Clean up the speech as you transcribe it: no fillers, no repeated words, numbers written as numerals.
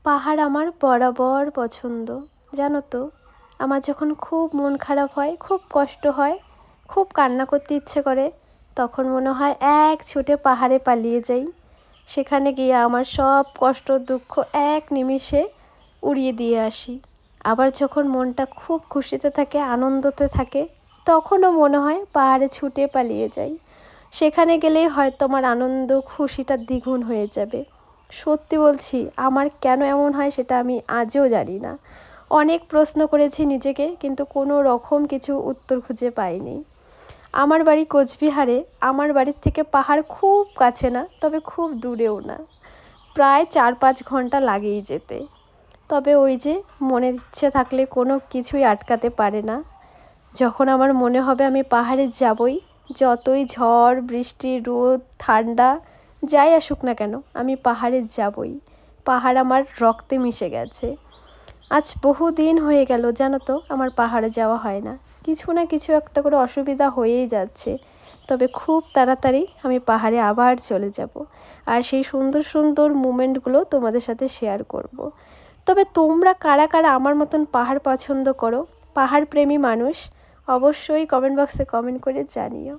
পাহাড় আমার বরাবর পছন্দ। জানো তো, আমার যখন খুব মন খারাপ হয়, খুব কষ্ট হয়, খুব কান্না করতে ইচ্ছে করে, তখন মনে হয় এক ছুটে পাহাড়ে পালিয়ে যাই। সেখানে গিয়ে আমার সব কষ্ট দুঃখ এক নিমিষে উড়িয়ে দিয়ে আসি। আবার যখন মনটা খুব খুশিতে থাকে, আনন্দতে থাকে, তখনও মনে হয় পাহাড়ে ছুটে পালিয়ে যাই। সেখানে গেলেই হয়তো আমার আনন্দ খুশিটা দ্বিগুণ হয়ে যাবে। সত্যি বলছি, আমার কেন এমন হয় সেটা আমি আজও জানি না। অনেক প্রশ্ন করেছি নিজেকে, কিন্তু কোনো রকম কিছু উত্তর খুঁজে পাইনি। আমার বাড়ি কোচবিহারে। আমার বাড়ির থেকে পাহাড় খুব কাছে না, তবে খুব দূরেও না। প্রায় 4-5 ঘন্টা লাগেই যেতে। তবে ওই যে, মনের ইচ্ছে থাকলে কোনো কিছুই আটকাতে পারে না। যখন আমার মনে হবে আমি পাহাড়ে যাবই, যতই ঝড় বৃষ্টি রোদ ঠান্ডা যাই আসুক না কেন, আমি পাহাড়ে যাবই। পাহাড় আমার রক্তে মিশে গেছে। আজ বহু দিন হয়ে গেল জানো তো, আমার পাহাড়ে যাওয়া হয় না। কিছু না কিছু একটা করে অসুবিধা হয়েই যাচ্ছে। তবে খুব তাড়াতাড়ি আমি পাহাড়ে আবার চলে যাব, আর সেই সুন্দর সুন্দর মুমেন্টগুলো তোমাদের সাথে শেয়ার করব। তবে তোমরা কারা কারা আমার মতন পাহাড় পছন্দ করো, পাহাড় প্রেমী মানুষ, অবশ্যই কমেন্ট বক্সে কমেন্ট করে জানিও।